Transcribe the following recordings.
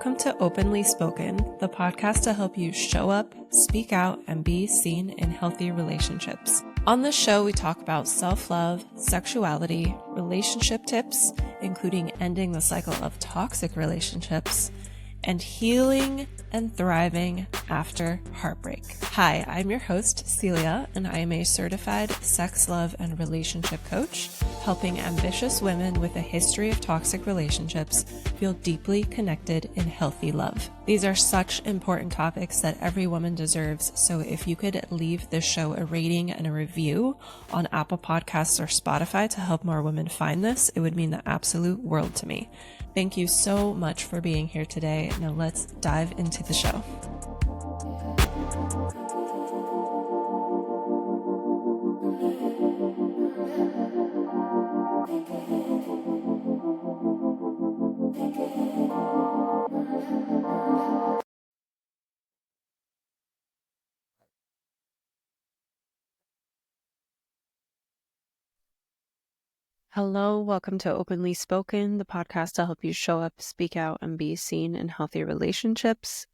welcome to Openly Spoken, the podcast to help you show up, speak out, and be seen in healthy relationships. On this show, we talk about self-love, sexuality, relationship tips, including ending the cycle of toxic relationships, and healing and thriving after heartbreak. Hi, I'm your host, Celia, and I am a certified sex, love, and relationship coach, helping ambitious women with a history of toxic relationships feel deeply connected in healthy love. These are such important topics that every woman deserves, so if you could leave this show a rating and a review on Apple Podcasts or Spotify to help more women find this, it would mean the absolute world to me. Thank you so much for being here today. Now let's dive into the show. Hello, welcome to Openly Spoken, the podcast to help you show up, speak out, and be seen in healthy relationships.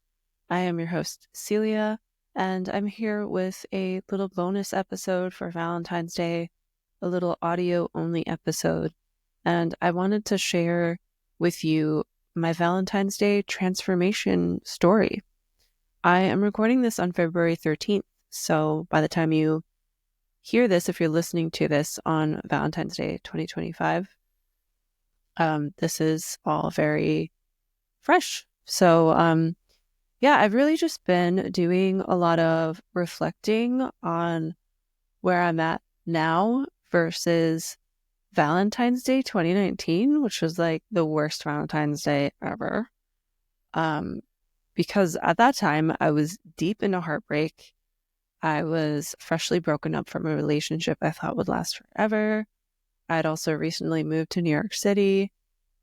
I am your host, Celia, and I'm here with a little bonus episode for Valentine's Day, a little audio-only episode, and I wanted to share with you my Valentine's Day transformation story. I am recording this on February 13th, so by the time you hear this, if you're listening to this on Valentine's Day 2025, this is all very fresh. So I've really just been doing a lot of reflecting on where I'm at now versus Valentine's Day 2019, which was like the worst Valentine's Day ever. Because at that time I was deep into heartbreak. I was freshly broken up from a relationship I thought would last forever. I'd also recently moved to New York City,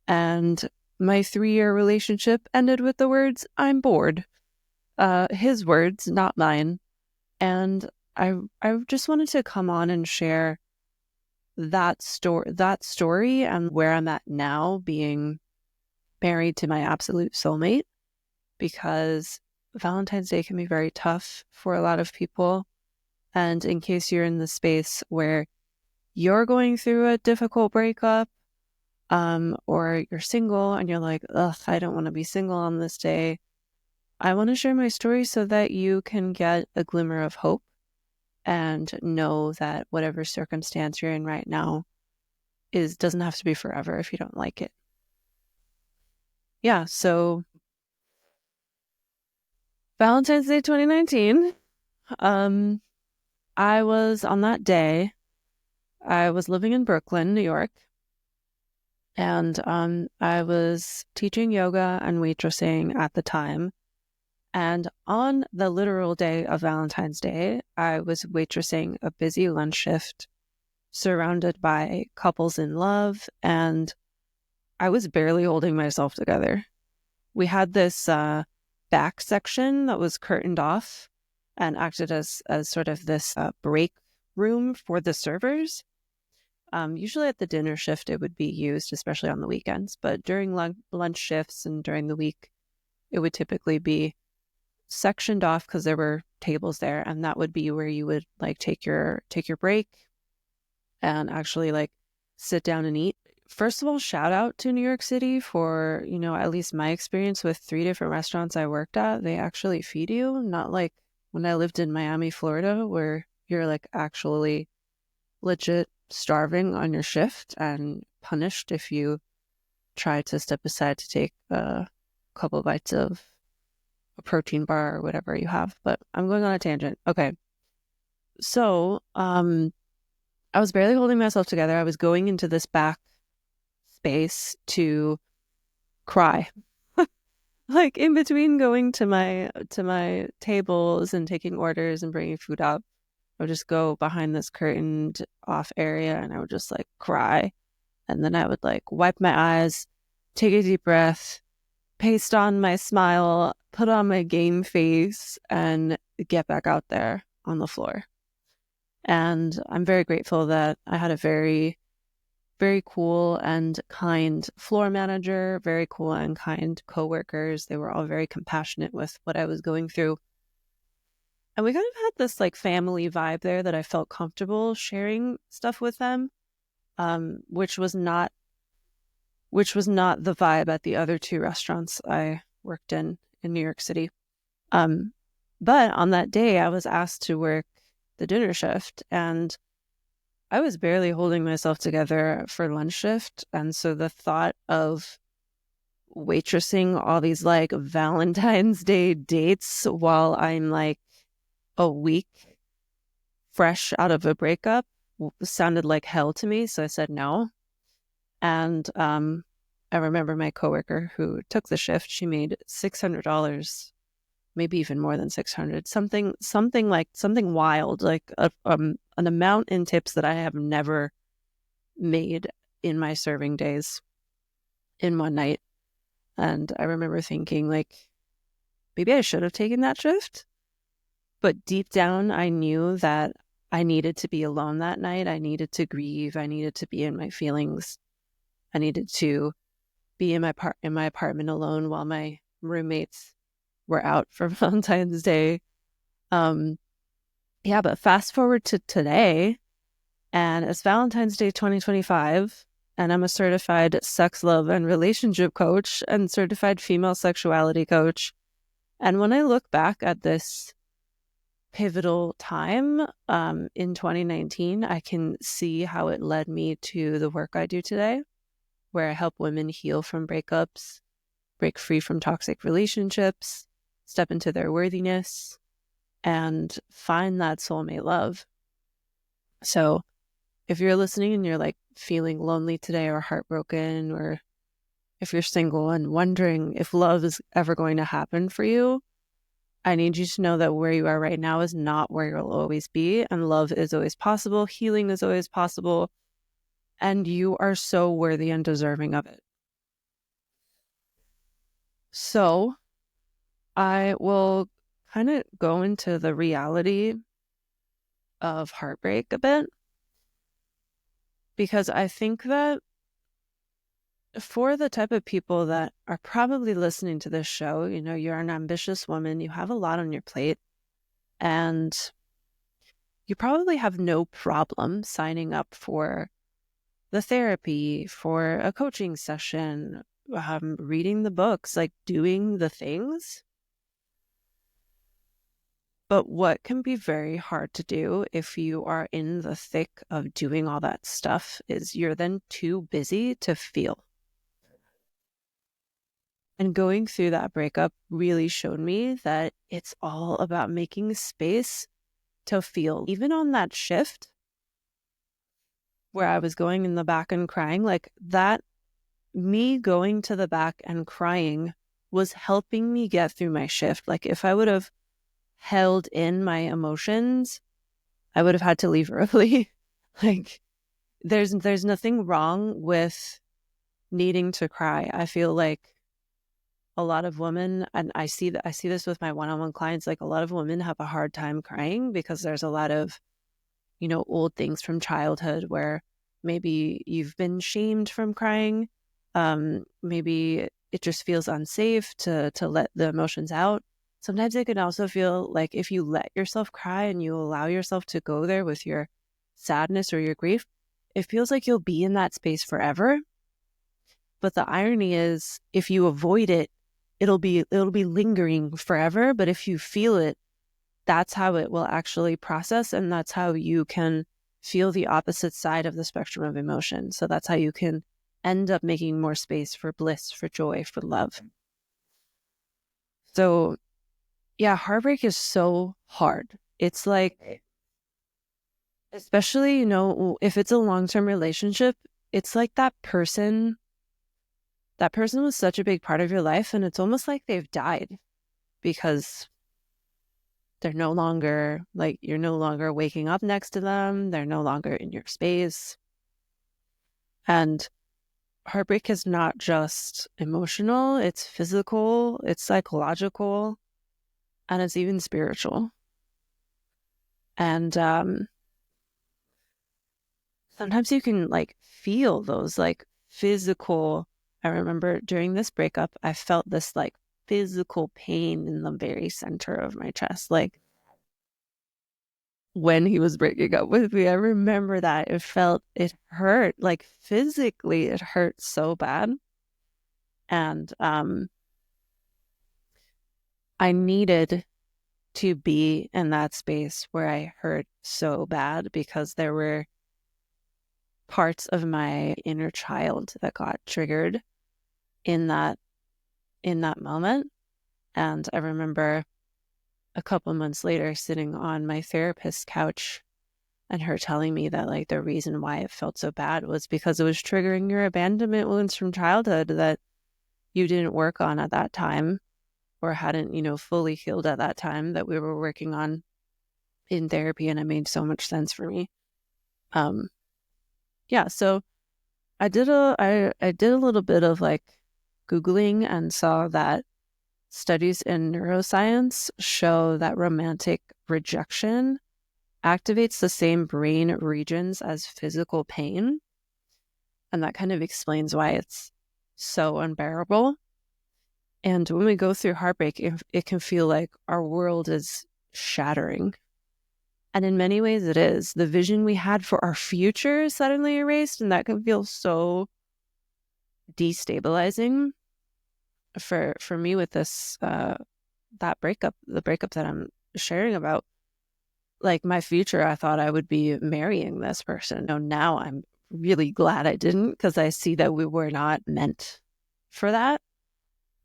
and my 3-year relationship ended with the words, "I'm bored." His words, not mine. And I just wanted to come on and share that story and where I'm at now, being married to my absolute soulmate, because Valentine's Day can be very tough for a lot of people. And in case you're in the space where you're going through a difficult breakup, or you're single and you're like, ugh, I don't want to be single on this day, I want to share my story so that you can get a glimmer of hope and know that whatever circumstance you're in right now doesn't have to be forever if you don't like it. Yeah, so Valentine's Day 2019, I was on that day, I was living in Brooklyn, New York, and I was teaching yoga and waitressing at the time. And on the literal day of Valentine's Day, I was waitressing a busy lunch shift, surrounded by couples in love, and I was barely holding myself together. We had this back section that was curtained off and acted as sort of this break room for the servers. Usually at the dinner shift, it would be used, especially on the weekends. But during lunch shifts and during the week, it would typically be sectioned off because there were tables there, and that would be where you would like take your break and actually like sit down and eat. First of all, shout out to New York City for, at least my experience with 3 different restaurants I worked at. They actually feed you, not like when I lived in Miami, Florida, where you're like actually legit starving on your shift and punished if you try to step aside to take a couple bites of a protein bar or whatever you have. But I'm going on a tangent. Okay. So I was barely holding myself together. I was going into this back space to cry. Like in between going to my tables and taking orders and bringing food up, I would just go behind this curtained off area and I would just like cry. And then I would like wipe my eyes, take a deep breath, paste on my smile, put on my game face, and get back out there on the floor. And I'm very grateful that I had a very very cool and kind floor manager, very cool and kind coworkers. They were all very compassionate with what I was going through. And we kind of had this like family vibe there that I felt comfortable sharing stuff with them, which was not the vibe at the other two restaurants I worked in New York City. But on that day, I was asked to work the dinner shift, and I was barely holding myself together for lunch shift. And so the thought of waitressing all these like Valentine's Day dates while I'm like a week fresh out of a breakup sounded like hell to me. So I said no. And I remember my coworker who took the shift, she made $600, maybe even more than 600, something wild, like an amount in tips that I have never made in my serving days in one night. And I remember thinking like, maybe I should have taken that shift. But deep down, I knew that I needed to be alone that night. I needed to grieve. I needed to be in my feelings. I needed to be in my apartment alone while my roommates were out for Valentine's Day. But fast forward to today, and it's Valentine's Day 2025, and I'm a certified sex, love, and relationship coach and certified female sexuality coach. And when I look back at this pivotal time in 2019, I can see how it led me to the work I do today, where I help women heal from breakups, break free from toxic relationships, step into their worthiness, and find that soulmate love. So if you're listening and you're like feeling lonely today or heartbroken, or if you're single and wondering if love is ever going to happen for you, I need you to know that where you are right now is not where you'll always be, and love is always possible, healing is always possible, and you are so worthy and deserving of it. So I will kind of go into the reality of heartbreak a bit, because I think that for the type of people that are probably listening to this show, you know, you're an ambitious woman, you have a lot on your plate, and you probably have no problem signing up for the therapy, for a coaching session, reading the books, like doing the things. But what can be very hard to do if you are in the thick of doing all that stuff is you're then too busy to feel. And going through that breakup really showed me that it's all about making space to feel. Even on that shift where I was going in the back and crying, like that, me going to the back and crying was helping me get through my shift. Like if I would have held in my emotions, I would have had to leave early. Like there's nothing wrong with needing to cry. I feel like a lot of women, and I see this with my one-on-one clients, like a lot of women have a hard time crying because there's a lot of, you know, old things from childhood where maybe you've been shamed from crying. Maybe it just feels unsafe to let the emotions out. Sometimes it can also feel like if you let yourself cry and you allow yourself to go there with your sadness or your grief, it feels like you'll be in that space forever. But the irony is, if you avoid it, it'll be lingering forever. But if you feel it, that's how it will actually process, and that's how you can feel the opposite side of the spectrum of emotion. So that's how you can end up making more space for bliss, for joy, for love. So yeah, heartbreak is so hard. It's like, especially, you know, if it's a long-term relationship, it's like that person was such a big part of your life, and it's almost like they've died because they're no longer, like, you're no longer waking up next to them. They're no longer in your space. And heartbreak is not just emotional, it's physical, it's psychological, and it's even spiritual. And sometimes you can like feel those like physical. I remember during this breakup, I felt this like physical pain in the very center of my chest. Like when he was breaking up with me, I remember that it hurt, like physically, it hurt so bad. And I needed to be in that space where I hurt so bad because there were parts of my inner child that got triggered in that moment. And I remember a couple months later sitting on my therapist's couch and her telling me that like the reason why it felt so bad was because it was triggering your abandonment wounds from childhood that you didn't work on at that time or hadn't, fully healed at that time that we were working on in therapy. And it made so much sense for me. Yeah, so I did a little bit of like Googling and saw that studies in neuroscience show that romantic rejection activates the same brain regions as physical pain. And that kind of explains why it's so unbearable. And when we go through heartbreak, it can feel like our world is shattering. And in many ways it is. The vision we had for our future is suddenly erased, and that can feel so destabilizing. For me with this, the breakup that I'm sharing about, like my future, I thought I would be marrying this person. No, now I'm really glad I didn't, because I see that we were not meant for that.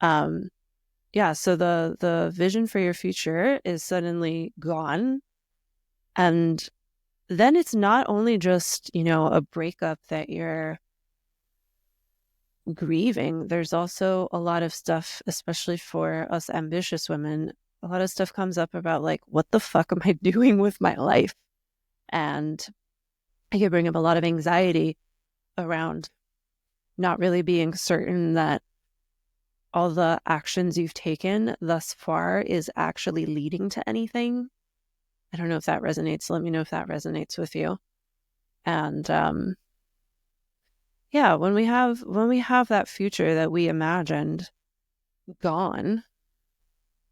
Yeah, so the vision for your future is suddenly gone. And then it's not only just, a breakup that you're grieving. There's also a lot of stuff, especially for us ambitious women, a lot of stuff comes up about like, what the fuck am I doing with my life? And I could bring up a lot of anxiety around not really being certain that all the actions you've taken thus far is actually leading to anything. I don't know if that resonates. Let me know if that resonates with you. And yeah, when we have that future that we imagined gone,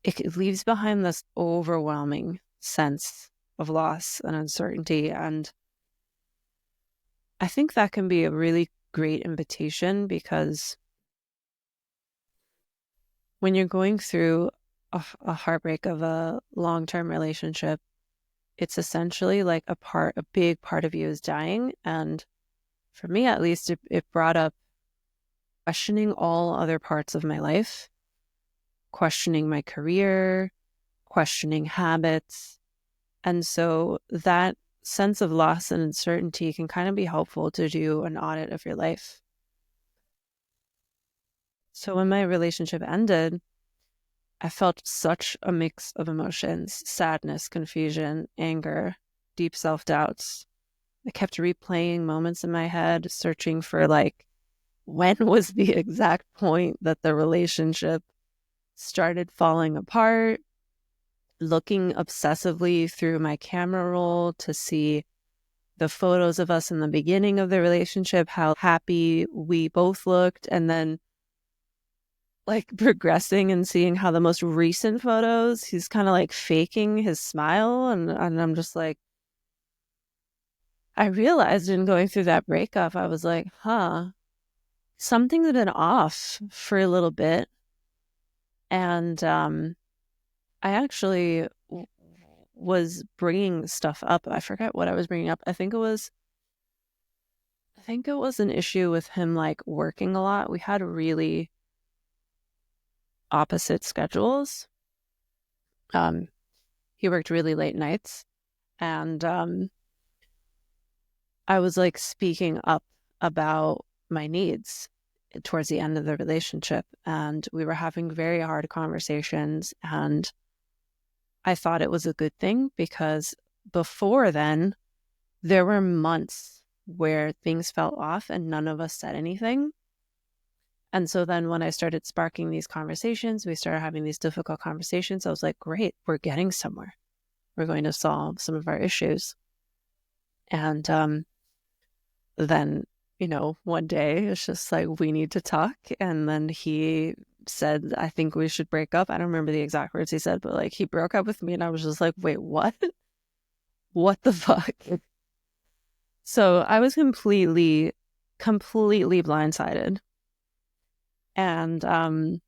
it leaves behind this overwhelming sense of loss and uncertainty. And I think that can be a really great invitation, because when you're going through a heartbreak of a long-term relationship, it's essentially like a big part of you is dying. And for me, at least, it brought up questioning all other parts of my life, questioning my career, questioning habits. And so that sense of loss and uncertainty can kind of be helpful to do an audit of your life. So when my relationship ended, I felt such a mix of emotions: sadness, confusion, anger, deep self-doubts. I kept replaying moments in my head, searching for like, when was the exact point that the relationship started falling apart, looking obsessively through my camera roll to see the photos of us in the beginning of the relationship, how happy we both looked, and then like progressing and seeing how the most recent photos, he's kind of like faking his smile. And I'm just like, I realized in going through that breakup, I was like, something's been off for a little bit. And I actually was bringing stuff up. I forget what I was bringing up. I think it was an issue with him like working a lot. We had really opposite schedules. He worked really late nights, and I was like speaking up about my needs towards the end of the relationship, and we were having very hard conversations, and I thought it was a good thing, because before then there were months where things felt off and none of us said anything. And so then when I started sparking these conversations, we started having these difficult conversations. I was like, great, we're getting somewhere. We're going to solve some of our issues. And then, one day it's just like, we need to talk. And then he said, I think we should break up. I don't remember the exact words he said, but like he broke up with me and I was just like, wait, what? What the fuck? So I was completely blindsided. And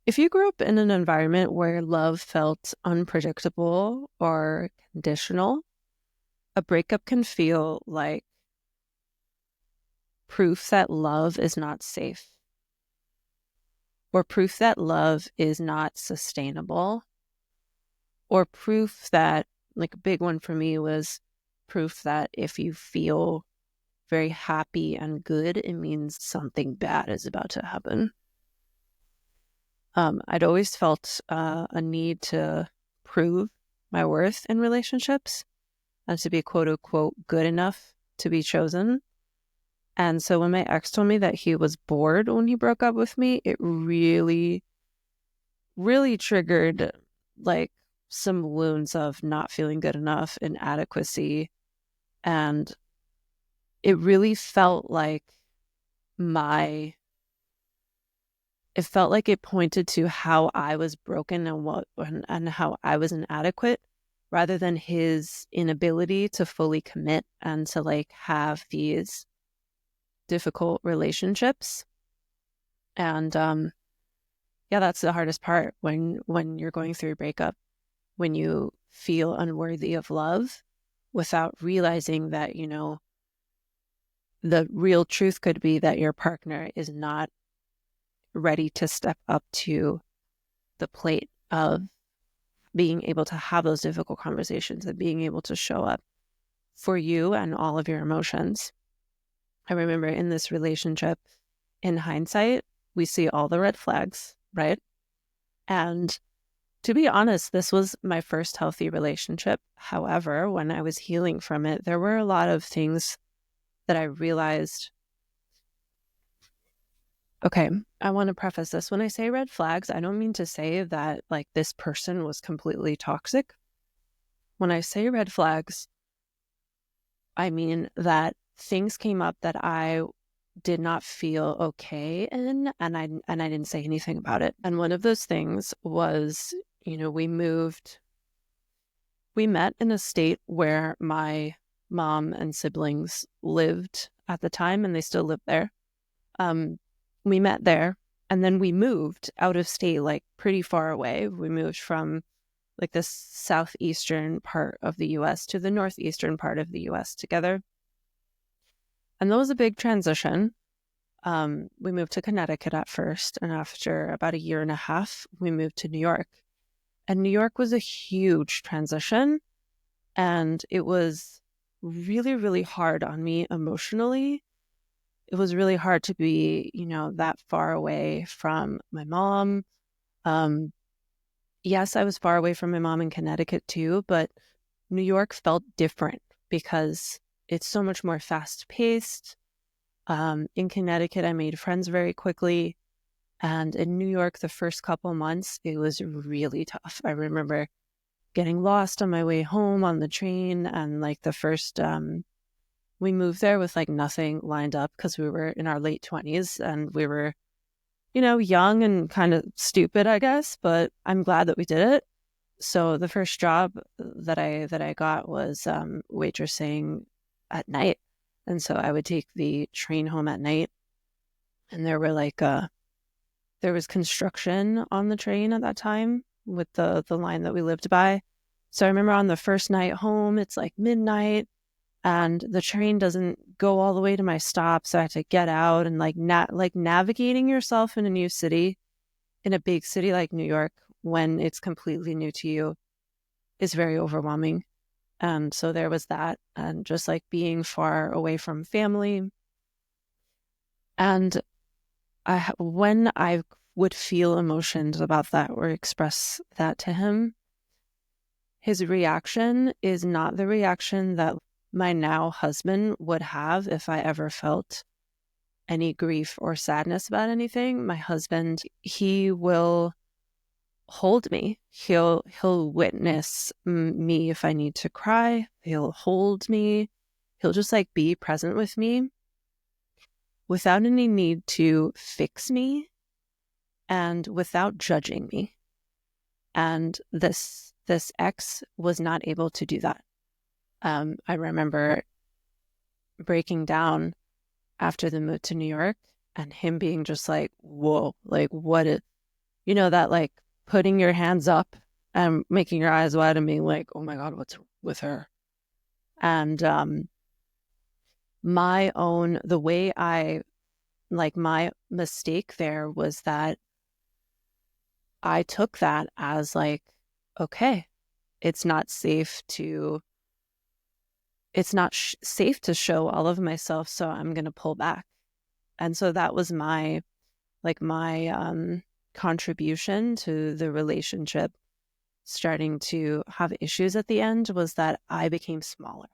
if you grew up in an environment where love felt unpredictable or conditional, a breakup can feel like proof that love is not safe, or proof that love is not sustainable, or proof that, like a big one for me was proof that if you feel very happy and good, it means something bad is about to happen. I'd always felt a need to prove my worth in relationships and to be quote unquote good enough to be chosen. And so when my ex told me that he was bored when he broke up with me, it really, really triggered like some wounds of not feeling good enough, inadequacy. And it really felt like it felt like it pointed to how I was broken and how I was inadequate, rather than his inability to fully commit and to like have these difficult relationships. And yeah, that's the hardest part when you're going through a breakup, when you feel unworthy of love without realizing that, the real truth could be that your partner is not ready to step up to the plate of being able to have those difficult conversations and being able to show up for you and all of your emotions. I remember in this relationship, in hindsight, we see all the red flags, right? And to be honest, this was my first healthy relationship. However, when I was healing from it, there were a lot of things that I realized. Okay, I want to preface this. When I say red flags, I don't mean to say that like this person was completely toxic. When I say red flags, I mean that things came up that I did not feel okay in, and I didn't say anything about it. And one of those things was, we met in a state where my mom and siblings lived at the time, and they still live there. We met there, and then we moved out of state, like pretty far away. We moved from like the southeastern part of the US to the northeastern part of the US together. And that was a big transition. We moved to Connecticut at first, and after about a year and a half, we moved to New York. And New York was a huge transition, and it was really, really hard on me emotionally. It was really hard to be, that far away from my mom. Yes, I was far away from my mom in Connecticut too, but New York felt different because it's so much more fast paced. In Connecticut, I made friends very quickly. And in New York, the first couple months, it was really tough. I remember getting lost on my way home on the train. And like the first, we moved there with like nothing lined up because we were in our late 20s and we were, young and kind of stupid, I guess. But I'm glad that we did it. So the first job that I got was waitressing at night. And so I would take the train home at night, and there was construction on the train at that time with the line that we lived by. So I remember on the first night home, it's like midnight and the train doesn't go all the way to my stop. So I had to get out, and like navigating yourself in a new city, in a big city like New York, when it's completely new to you, is very overwhelming. And so there was that, and just like being far away from family. And when I would feel emotions about that or express that to him, his reaction is not the reaction that my now husband would have if I ever felt any grief or sadness about anything. My husband, he will hold me. He'll witness me if I need to cry. He'll hold me. He'll just like be present with me without any need to fix me and without judging me. And this ex was not able to do that. I remember breaking down after the move to New York and him being just like, whoa, like what is, that like putting your hands up and making your eyes wide and being like, oh my God, what's with her? And my mistake there was that I took that as like, okay, it's not safe to show all of myself, so I'm going to pull back. And so that was my contribution to the relationship starting to have issues at the end, was that I became smaller.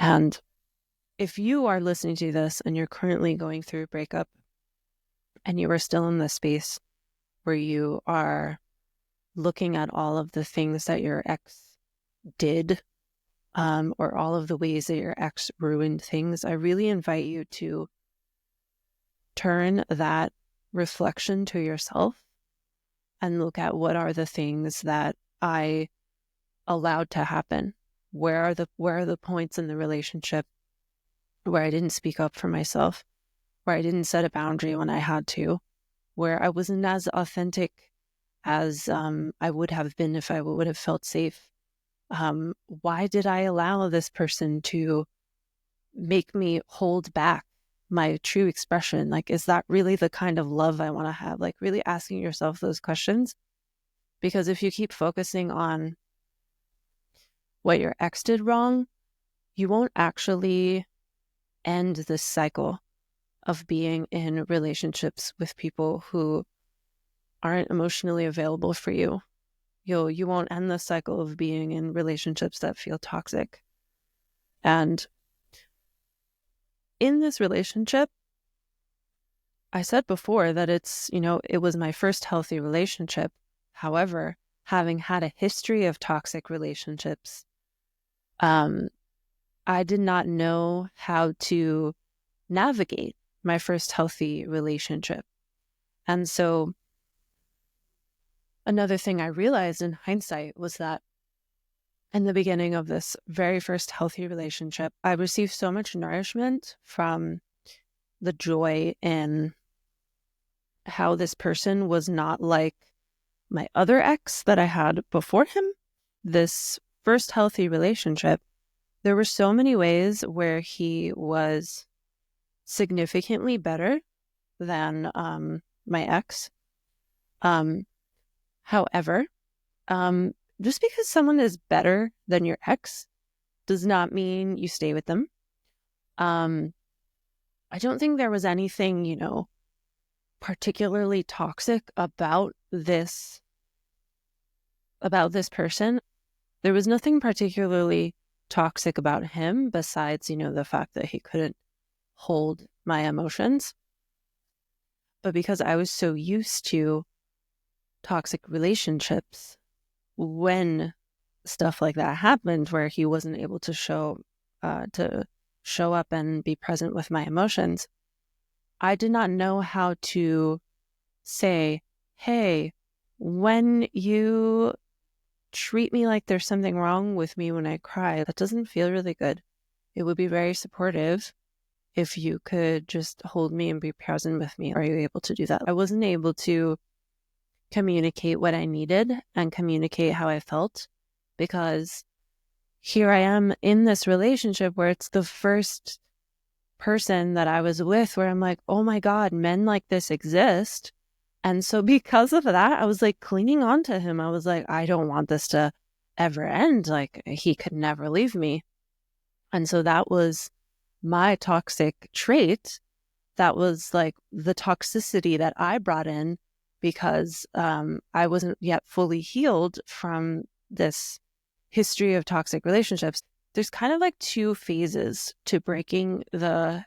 And if you are listening to this and you're currently going through a breakup and you are still in the space where you are looking at all of the things that your ex did, or all of the ways that your ex ruined things, I really invite you to turn that reflection to yourself and look at what are the things that I allowed to happen. Where are the points in the relationship where I didn't speak up for myself, where I didn't set a boundary when I had to, where I wasn't as authentic as I would have been if I would have felt safe. Why did I allow this person to make me hold back my true expression? Like, is that really the kind of love I want to have? Like, really asking yourself those questions. Because if you keep focusing on what your ex did wrong, you won't actually end this cycle of being in relationships with people who aren't emotionally available for you. You won't end the cycle of being in relationships that feel toxic. And in this relationship, I said before that it was my first healthy relationship. However, having had a history of toxic relationships, I did not know how to navigate my first healthy relationship. And so another thing I realized in hindsight was that in the beginning of this very first healthy relationship, I received so much nourishment from the joy in how this person was not like my other ex that I had before him. This first healthy relationship, there were so many ways where he was significantly better than my ex. However, just because someone is better than your ex does not mean you stay with them. I don't think there was anything, particularly toxic about this person. There was nothing particularly toxic about him besides, the fact that he couldn't hold my emotions. But because I was so used to toxic relationships, when stuff like that happened, where he wasn't able to show up and be present with my emotions, I did not know how to say, hey, when you treat me like there's something wrong with me when I cry, that doesn't feel really good. It would be very supportive if you could just hold me and be present with me. Are you able to do that? I wasn't able to communicate what I needed and communicate how I felt, because here I am in this relationship where it's the first person that I was with where I'm like, oh my God, men like this exist. And so because of that, I was like clinging on to him. I was like, I don't want this to ever end. Like, he could never leave me. And so that was my toxic trait. That was like the toxicity that I brought in because I wasn't yet fully healed from this history of toxic relationships. There's kind of like two phases to breaking the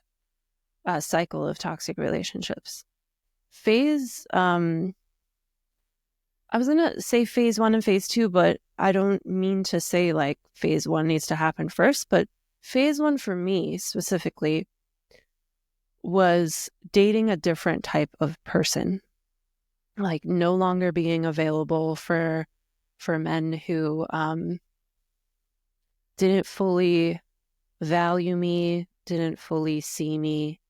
cycle of toxic relationships. I was going to say phase 1 and phase 2, but I don't mean to say like phase one needs to happen first, but phase one for me specifically was dating a different type of person, like no longer being available for men who didn't fully value me, didn't fully see me,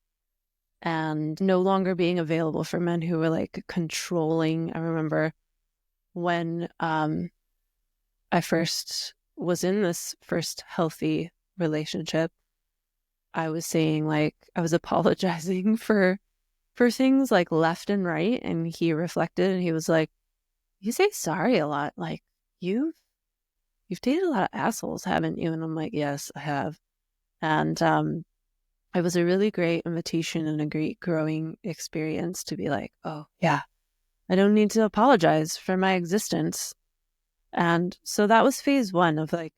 and no longer being available for men who were like controlling. I remember when I first was in this first healthy relationship, I was saying like I was apologizing for things like left and right, and he reflected and he was like, "You say sorry a lot. Like you've dated a lot of assholes, haven't you?" And I'm like, "Yes, I have." And it was a really great invitation and a great growing experience to be like, "Oh yeah, I don't need to apologize for my existence." And so that was phase one of like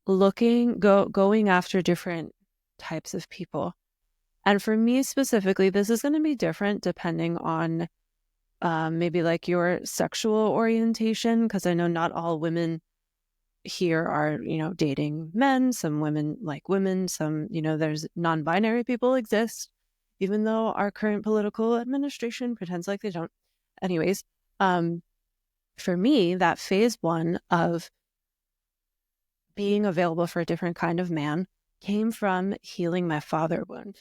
going after different types of people. And for me specifically, this is going to be different depending on maybe like your sexual orientation, because I know not all women here are, dating men. Some women like women, some, there's non-binary people exist, even though our current political administration pretends like they don't. Anyways, for me, that phase one of being available for a different kind of man came from healing my father wound.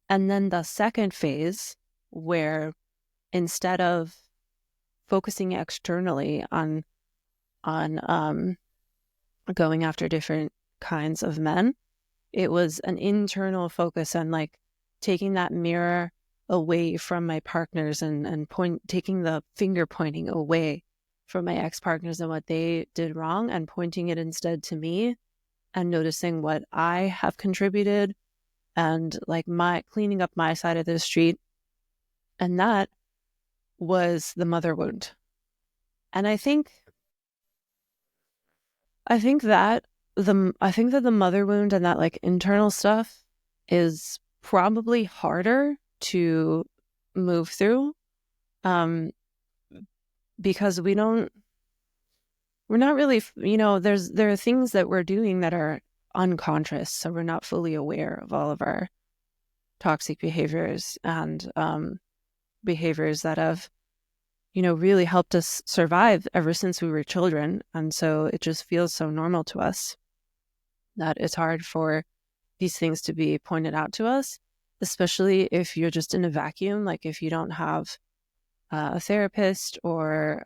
And then the second phase, where instead of focusing externally on going after different kinds of men, it was an internal focus on like taking that mirror away from my partners and taking the finger pointing away from my ex-partners and what they did wrong, and pointing it instead to me and noticing what I have contributed and like my cleaning up my side of the street. And that was the mother wound. And I think that the mother wound and that like internal stuff is probably harder to move through, because we're not really, there are things that we're doing that are unconscious, so we're not fully aware of all of our toxic behaviors and behaviors that have really helped us survive ever since we were children. And so it just feels so normal to us that it's hard for these things to be pointed out to us, especially if you're just in a vacuum, like if you don't have a therapist or,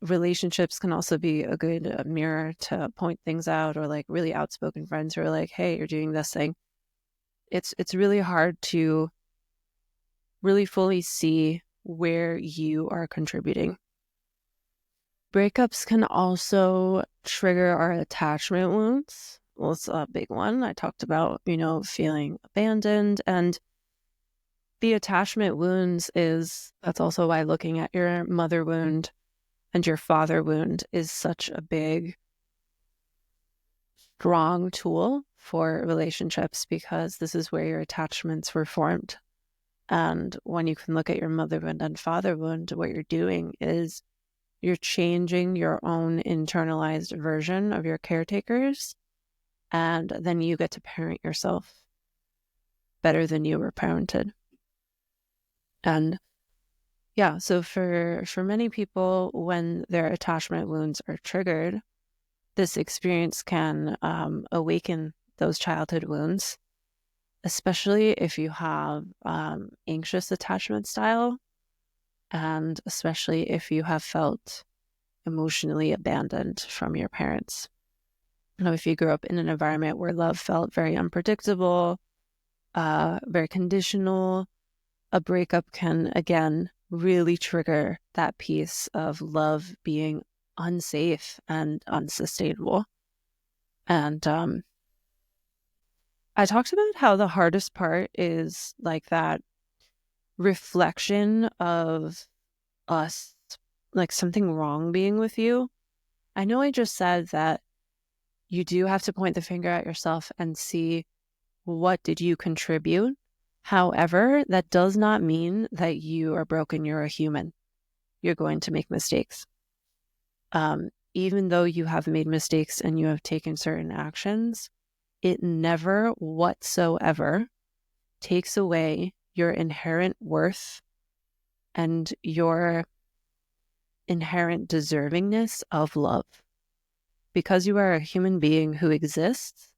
relationships can also be a good mirror to point things out, or like really outspoken friends who are like, "Hey, you're doing this thing." It's really hard to really fully see where you are contributing. Breakups can also trigger our attachment wounds. Well, it's a big one. I talked about, feeling abandoned, and the attachment wounds that's also why looking at your mother wound and your father wound is such a big, strong tool for relationships, because this is where your attachments were formed. And when you can look at your mother wound and father wound, what you're doing is you're changing your own internalized version of your caretakers, and then you get to parent yourself better than you were parented. And yeah, so for many people, when their attachment wounds are triggered, this experience can awaken those childhood wounds, especially if you have anxious attachment style, and especially if you have felt emotionally abandoned from your parents. If you grew up in an environment where love felt very unpredictable, very conditional, a breakup can, again, really trigger that piece of love being unsafe and unsustainable. And I talked about how the hardest part is like that reflection of us, like something wrong being with you. I know I just said that you do have to point the finger at yourself and see what did you contribute. However, that does not mean that you are broken, you're a human. you're going to make mistakes. Even though you have made mistakes and you have taken certain actions, it never whatsoever takes away your inherent worth and your inherent deservingness of love. Because you are a human being who exists,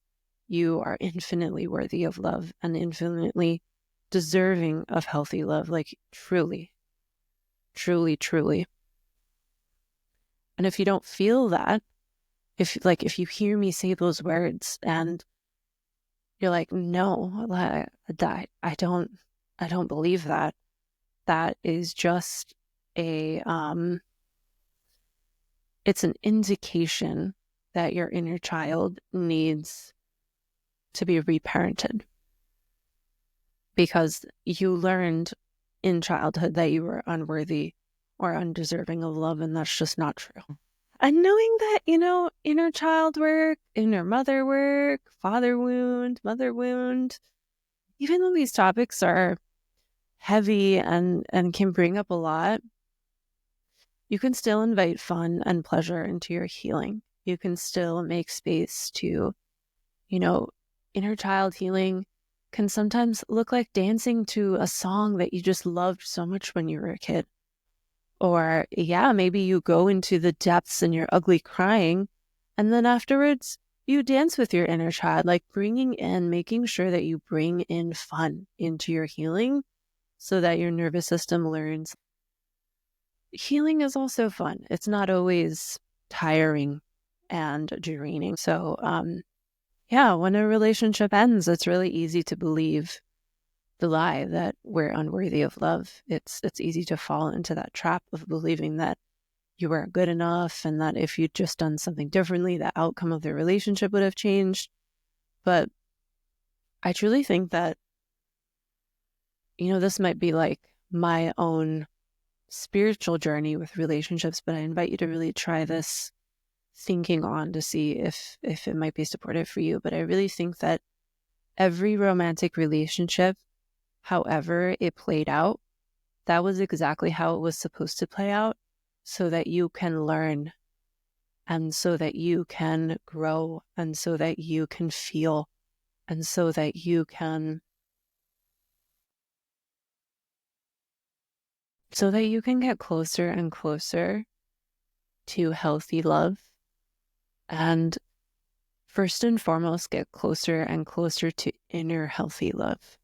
you are infinitely worthy of love and infinitely deserving of healthy love. Like truly, truly, truly. And if you don't feel that, if you hear me say those words and you're like, no, I don't believe that. That is just it's an indication that your inner child needs to be reparented, because you learned in childhood that you were unworthy or undeserving of love, and that's just not true. And knowing that, inner child work, inner mother work, father wound, mother wound, even though these topics are heavy and can bring up a lot, you can still invite fun and pleasure into your healing. You can still make space to, inner child healing can sometimes look like dancing to a song that you just loved so much when you were a kid. Or, maybe you go into the depths and you're ugly crying, and then afterwards you dance with your inner child, like making sure that you bring in fun into your healing so that your nervous system learns. Healing is also fun. It's not always tiring and draining. So, when a relationship ends, it's really easy to believe the lie that we're unworthy of love. It's easy to fall into that trap of believing that you weren't good enough and that if you'd just done something differently, the outcome of the relationship would have changed. But I truly think that, this might be like my own spiritual journey with relationships, but I invite you to really try this thinking on to see if it might be supportive for you. But I really think that every romantic relationship, however it played out, that was exactly how it was supposed to play out, so that you can learn and so that you can grow and so that you can feel and so that you can get closer and closer to healthy love, and first and foremost get closer and closer to inner healthy love,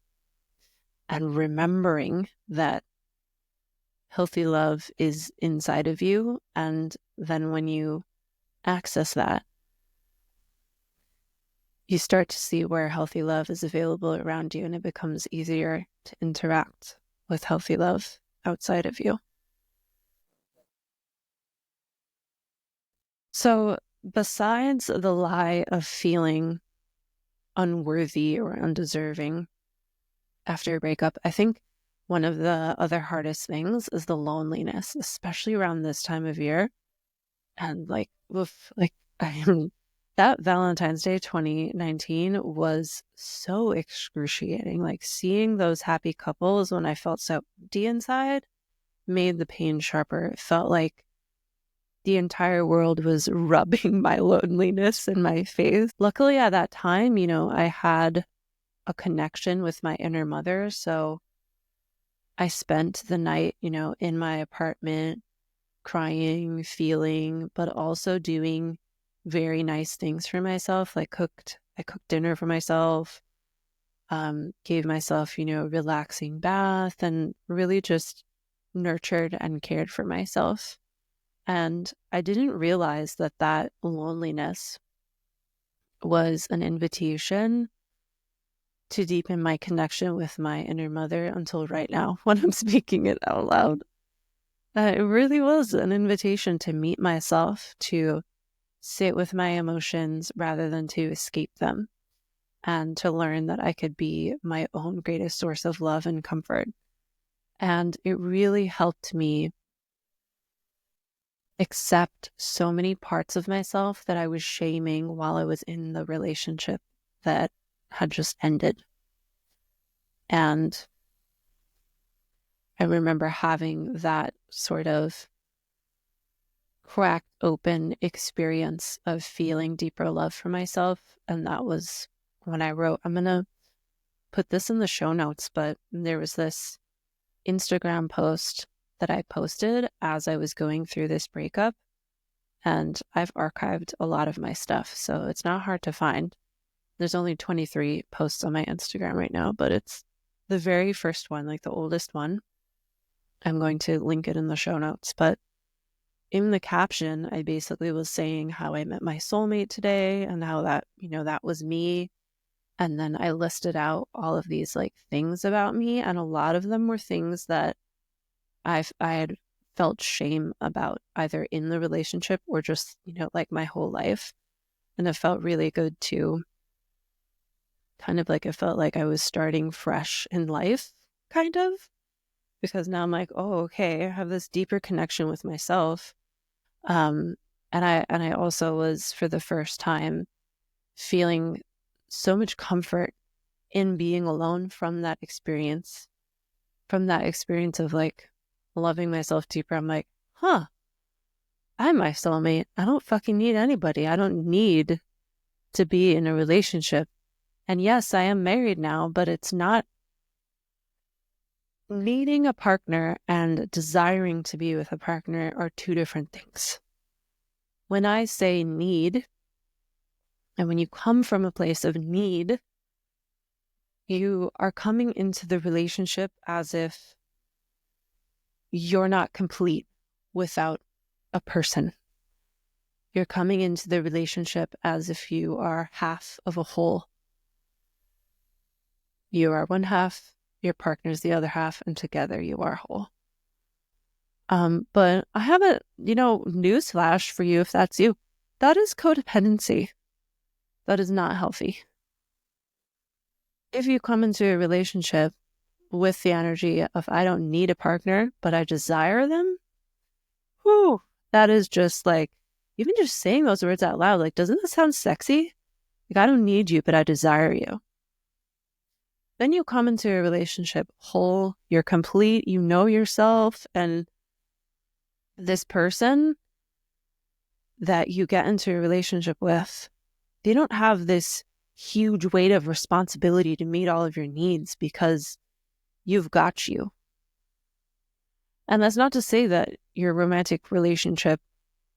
and remembering that healthy love is inside of you. And then when you access that, you start to see where healthy love is available around you, and it becomes easier to interact with healthy love outside of you. So besides the lie of feeling unworthy or undeserving after a breakup, I think one of the other hardest things is the loneliness, especially around this time of year. And that Valentine's Day 2019 was so excruciating. Like seeing those happy couples when I felt so empty inside made the pain sharper. It felt like the entire world was rubbing my loneliness in my face. Luckily at that time, I had a connection with my inner mother. So I spent the night, in my apartment, crying, feeling, but also doing very nice things for myself. I cooked dinner for myself, gave myself, a relaxing bath, and really just nurtured and cared for myself. And I didn't realize that loneliness was an invitation to deepen my connection with my inner mother until right now when I'm speaking it out loud. It really was an invitation to meet myself, to sit with my emotions rather than to escape them, and to learn that I could be my own greatest source of love and comfort. And it really helped me accept so many parts of myself that I was shaming while I was in the relationship that had just ended. And I remember having that sort of cracked open experience of feeling deeper love for myself. And that was when I wrote, I'm going to put this in the show notes, but there was this Instagram post that I posted as I was going through this breakup. And I've archived a lot of my stuff, so it's not hard to find. There's only 23 posts on my Instagram right now, but it's the very first one, like the oldest one. I'm going to link it in the show notes. But in the caption, I basically was saying how I met my soulmate today and how that, that was me. And then I listed out all of these like things about me. And a lot of them were things that I had felt shame about, either in the relationship or just, like my whole life. And it felt really good to kind of like, it felt like I was starting fresh in life, kind of, because now I'm like, oh, okay, I have this deeper connection with myself. And I also was, for the first time, feeling so much comfort in being alone from that experience of like loving myself deeper. I'm like, I'm my soulmate. I don't fucking need anybody. I don't need to be in a relationship. And yes, I am married now, but it's not needing a partner and desiring to be with a partner are two different things. When I say need, and when you come from a place of need, you are coming into the relationship as if you're not complete without a person. You're coming into the relationship as if you are half of a whole. You are one half, your partner's the other half, and together you are whole. But I have a, newsflash for you if that's you. That is codependency. That is not healthy. If you come into a relationship with the energy of I don't need a partner, but I desire them, that is just like, even just saying those words out loud, like, doesn't that sound sexy? Like, I don't need you, but I desire you. Then you come into a relationship whole, you're complete, you know yourself, and this person that you get into a relationship with, they don't have this huge weight of responsibility to meet all of your needs because you've got you. And that's not to say that your romantic relationship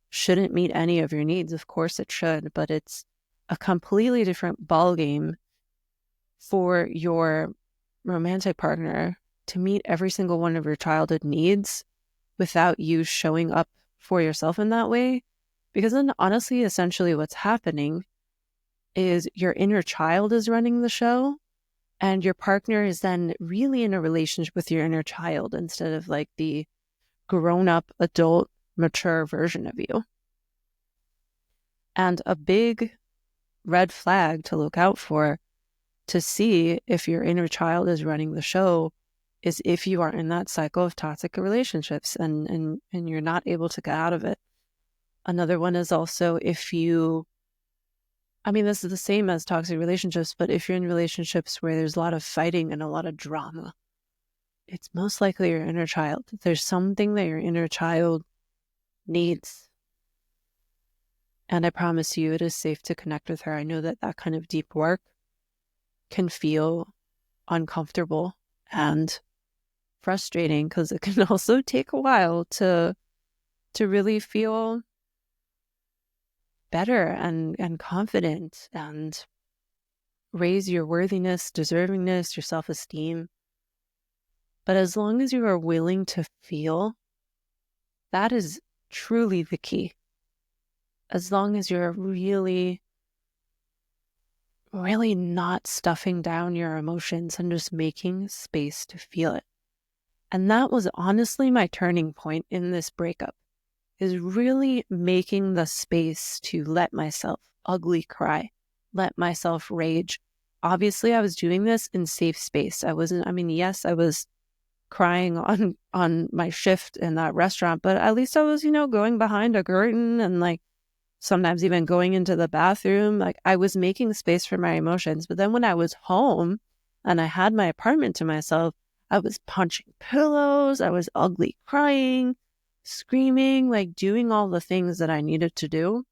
shouldn't meet any of your needs. Of course it should, but it's a completely different ballgame for your romantic partner to meet every single one of your childhood needs without you showing up for yourself in that way. Because then honestly, essentially what's happening is your inner child is running the show, and your partner is then really in a relationship with your inner child instead of like the grown-up, adult, mature version of you. And a big red flag to look out for, to see if your inner child is running the show, is if you are in that cycle of toxic relationships and you're not able to get out of it. Another one is also if you, this is the same as toxic relationships, but if you're in relationships where there's a lot of fighting and a lot of drama, it's most likely your inner child. There's something that your inner child needs. And I promise you, it is safe to connect with her. I know that kind of deep work can feel uncomfortable and frustrating because it can also take a while to really feel better and confident and raise your worthiness, deservingness, your self-esteem. But as long as you are willing to feel, that is truly the key. As long as you're really, really not stuffing down your emotions and just making space to feel it. And that was honestly my turning point in this breakup, is really making the space to let myself ugly cry, let myself rage. Obviously, I was doing this in safe space. I wasn't, yes, I was crying on my shift in that restaurant, but at least I was, going behind a curtain and like sometimes even going into the bathroom. Like I was making space for my emotions. But then when I was home and I had my apartment to myself, I was punching pillows. I was ugly crying, screaming, like doing all the things that I needed to do.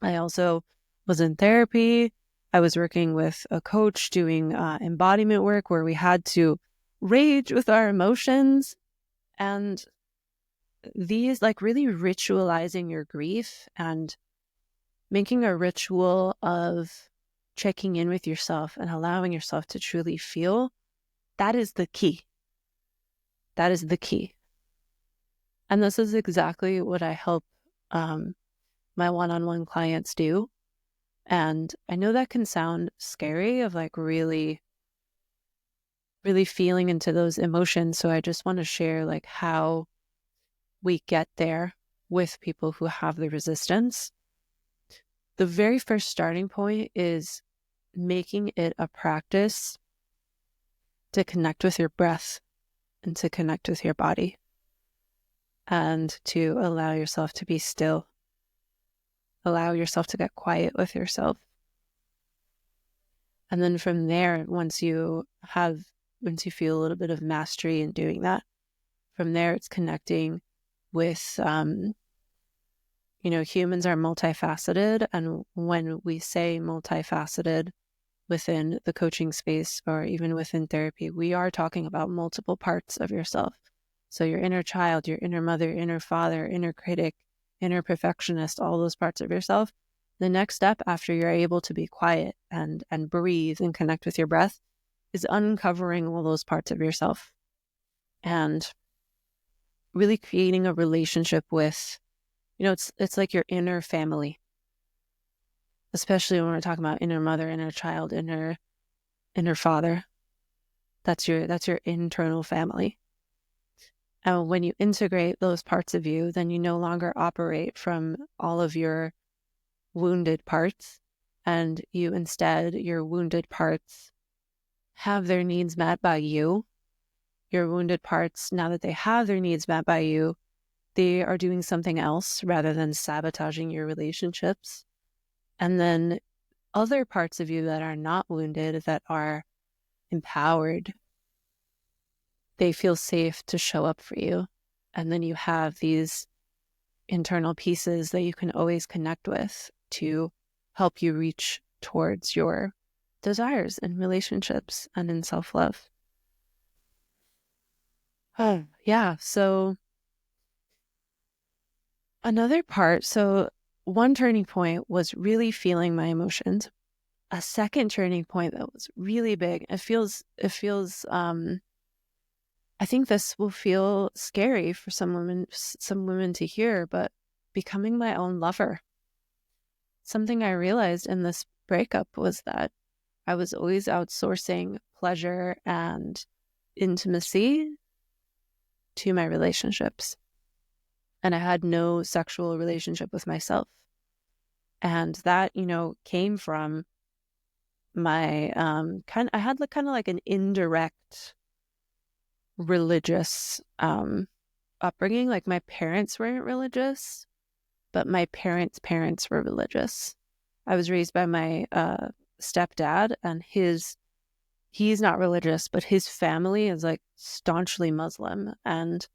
I also was in therapy. I was working with a coach doing embodiment work where we had to rage with our emotions. And these, like, really ritualizing your grief and making a ritual of checking in with yourself and allowing yourself to truly feel, that is the key. That is the key. And this is exactly what I help my one-on-one clients do. And I know that can sound scary of like really, really feeling into those emotions. So I just want to share like how we get there with people who have the resistance. The very first starting point is making it a practice to connect with your breath and to connect with your body and to allow yourself to be still. Allow yourself to get quiet with yourself. And then from there, once you feel a little bit of mastery in doing that, from there it's connecting with, humans are multifaceted. And when we say multifaceted within the coaching space or even within therapy, we are talking about multiple parts of yourself. So your inner child, your inner mother, inner father, inner critic, inner perfectionist, all those parts of yourself. The next step after you're able to be quiet and breathe and connect with your breath is uncovering all those parts of yourself and really creating a relationship with, it's like your inner family, especially when we're talking about inner mother, inner child, inner father. That's your internal family. And when you integrate those parts of you, then you no longer operate from all of your wounded parts, and your wounded parts have their needs met by you. Your wounded parts, now that they have their needs met by you, they are doing something else rather than sabotaging your relationships. And then other parts of you that are not wounded, that are empowered, they feel safe to show up for you. And then you have these internal pieces that you can always connect with to help you reach towards your desires in relationships and in self-love. Yeah. So another part, one turning point was really feeling my emotions. A second turning point that was really big. It feels, I think this will feel scary for some women to hear, but becoming my own lover. Something I realized in this breakup was that I was always outsourcing pleasure and intimacy to my relationships. And I had no sexual relationship with myself. And that, came from my I had kind of like an indirect religious upbringing. Like my parents weren't religious, but my parents' parents were religious. I was raised by my stepdad, and he's not religious, but his family is like staunchly Muslim. And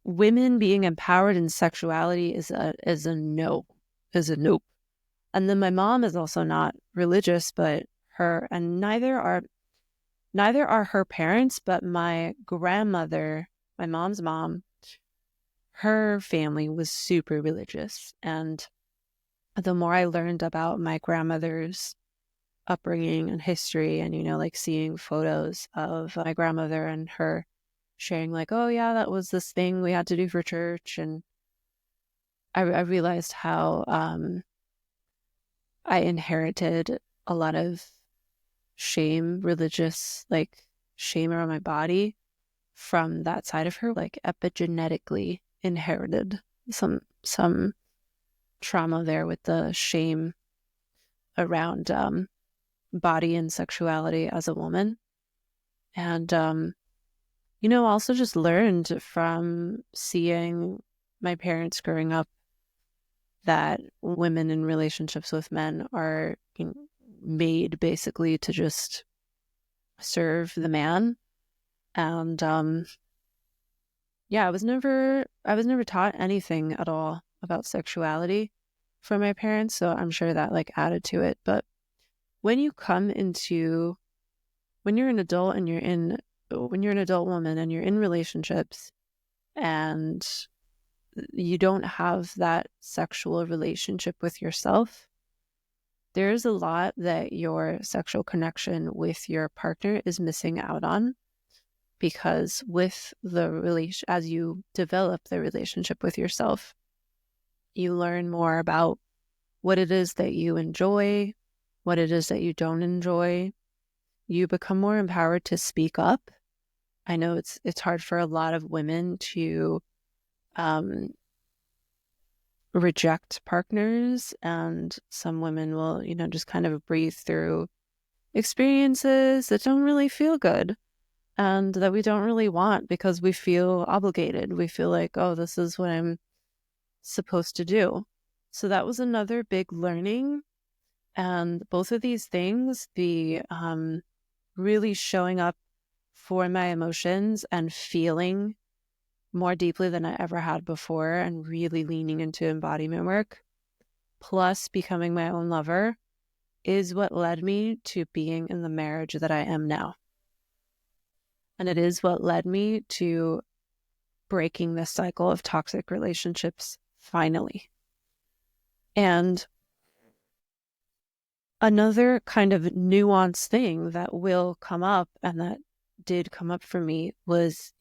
women being empowered in sexuality is a nope. And then my mom is also not religious, but neither are her parents, but my grandmother, my mom's mom, her family was super religious. And the more I learned about my grandmother's upbringing and history, and, like seeing photos of my grandmother and her sharing like, oh yeah, that was this thing we had to do for church. And I realized how I inherited a lot of shame, religious, like shame around my body from that side of her, like epigenetically inherited some trauma there with the shame around body and sexuality as a woman. And also just learned from seeing my parents growing up that women in relationships with men are made basically to just serve the man. And yeah, I was never taught anything at all about sexuality from my parents, so I'm sure that like added to it. But when you come into when you're an adult and when you're an adult woman and you're in relationships and you don't have that sexual relationship with yourself, there's a lot that your sexual connection with your partner is missing out on, because with the relation, as you develop the relationship with yourself, you learn more about what it is that you enjoy, what it is that you don't enjoy. You become more empowered to speak up. I know it's hard for a lot of women to um, reject partners, and some women will, just kind of breathe through experiences that don't really feel good and that we don't really want because we feel obligated. We feel like, oh, this is what I'm supposed to do. So that was another big learning. And both of these things, the really showing up for my emotions and feeling more deeply than I ever had before and really leaning into embodiment work, plus becoming my own lover, is what led me to being in the marriage that I am now. And it is what led me to breaking this cycle of toxic relationships finally. And another kind of nuanced thing that will come up, and that did come up for me, was,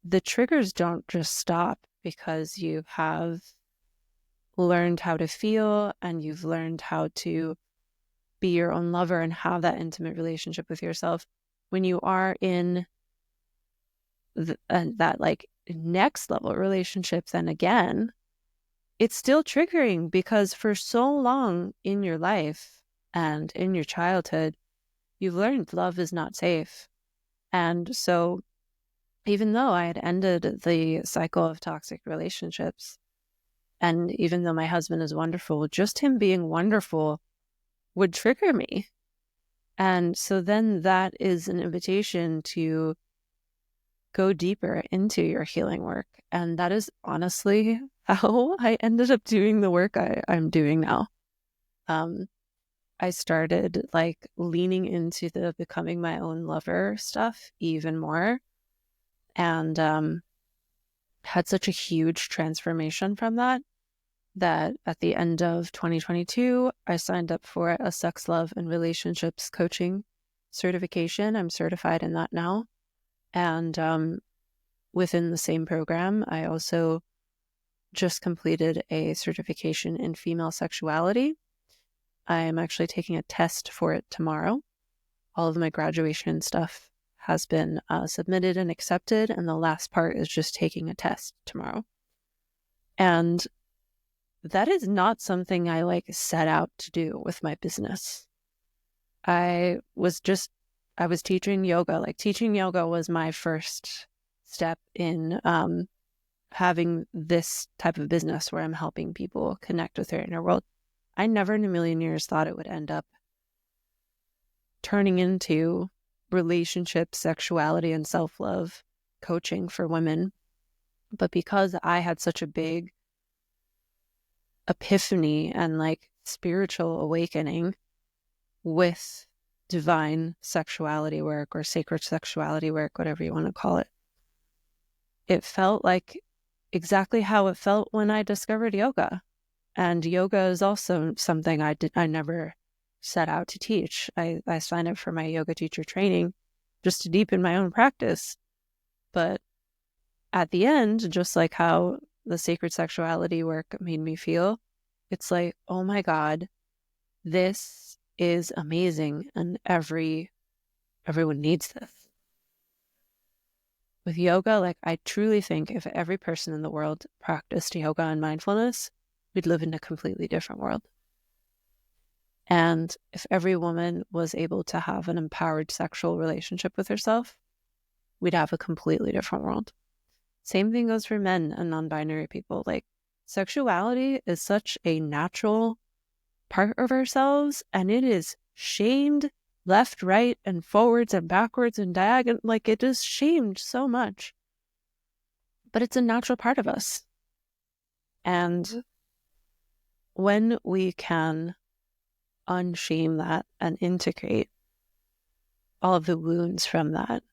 the triggers don't just stop because you have learned how to feel and you've learned how to be your own lover and have that intimate relationship with yourself. When you are in that like next level relationship, then again, it's still triggering because for so long in your life and in your childhood, you've learned love is not safe. And so even though I had ended the cycle of toxic relationships, and even though my husband is wonderful, just him being wonderful would trigger me. And so then that is an invitation to go deeper into your healing work. And that is honestly how I ended up doing the work I'm doing now. I started like leaning into the becoming my own lover stuff even more, and had such a huge transformation from that at the end of 2022, I signed up for a sex, love, and relationships coaching certification. I'm certified in that now. And within the same program, I also just completed a certification in female sexuality. I'm actually taking a test for it tomorrow. All of my graduation stuff has been submitted and accepted, and the last part is just taking a test tomorrow. And that is not something I like set out to do with my business. I was teaching yoga. Like, teaching yoga was my first step in having this type of business where I'm helping people connect with their inner world. I never in a million years thought it would end up turning into relationship, sexuality, and self-love coaching for women. But because I had such a big epiphany and like spiritual awakening with divine sexuality work or sacred sexuality work, whatever you want to call it, it felt like exactly how it felt when I discovered yoga. And yoga is also something I never set out to teach. I signed up for my yoga teacher training just to deepen my own practice. But at the end, just like how the sacred sexuality work made me feel, it's like, oh my God, this is amazing, and everyone needs this. With yoga, like, I truly think if every person in the world practiced yoga and mindfulness, we'd live in a completely different world. And if every woman was able to have an empowered sexual relationship with herself, we'd have a completely different world. Same thing goes for men and non-binary people. Like, sexuality is such a natural part of ourselves, and it is shamed left, right, and forwards and backwards and diagonal. Like, it is shamed so much. but it's a natural part of us. And when we can unshame that and integrate all of the wounds from that,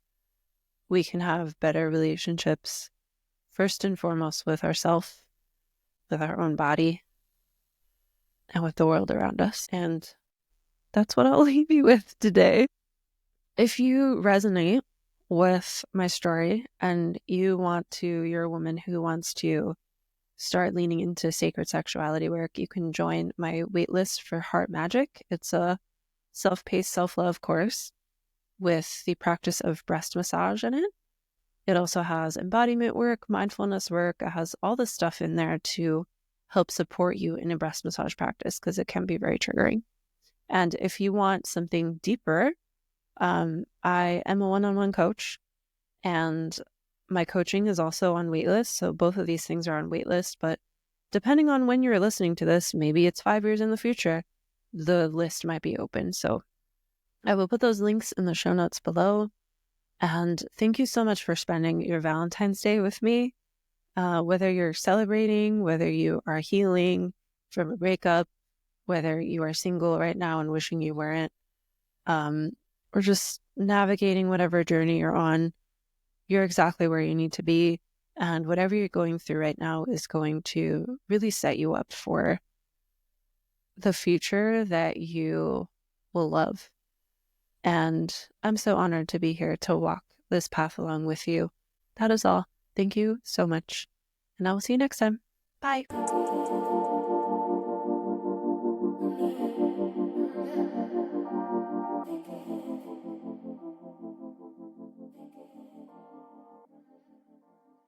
we can have better relationships, first and foremost with ourselves, with our own body, and with the world around us. And that's what I'll leave you with today. If you resonate with my story and you're a woman who wants to start leaning into sacred sexuality work, you can join my waitlist for Heart Magic. It's a self-paced self-love course with the practice of breast massage in it. It also has embodiment work, mindfulness work. It has all this stuff in there to help support you in a breast massage practice because it can be very triggering. And if you want something deeper, I am a one-on-one coach, and my coaching is also on waitlist. So both of these things are on waitlist, but depending on when you're listening to this, maybe it's 5 years in the future, the list might be open. So I will put those links in the show notes below. And thank you so much for spending your Valentine's Day with me. Whether you're celebrating, whether you are healing from a breakup, whether you are single right now and wishing you weren't, or just navigating whatever journey you're on, you're exactly where you need to be. And whatever you're going through right now is going to really set you up for the future that you will love. And I'm so honored to be here to walk this path along with you. That is all. Thank you so much. And I will see you next time. Bye.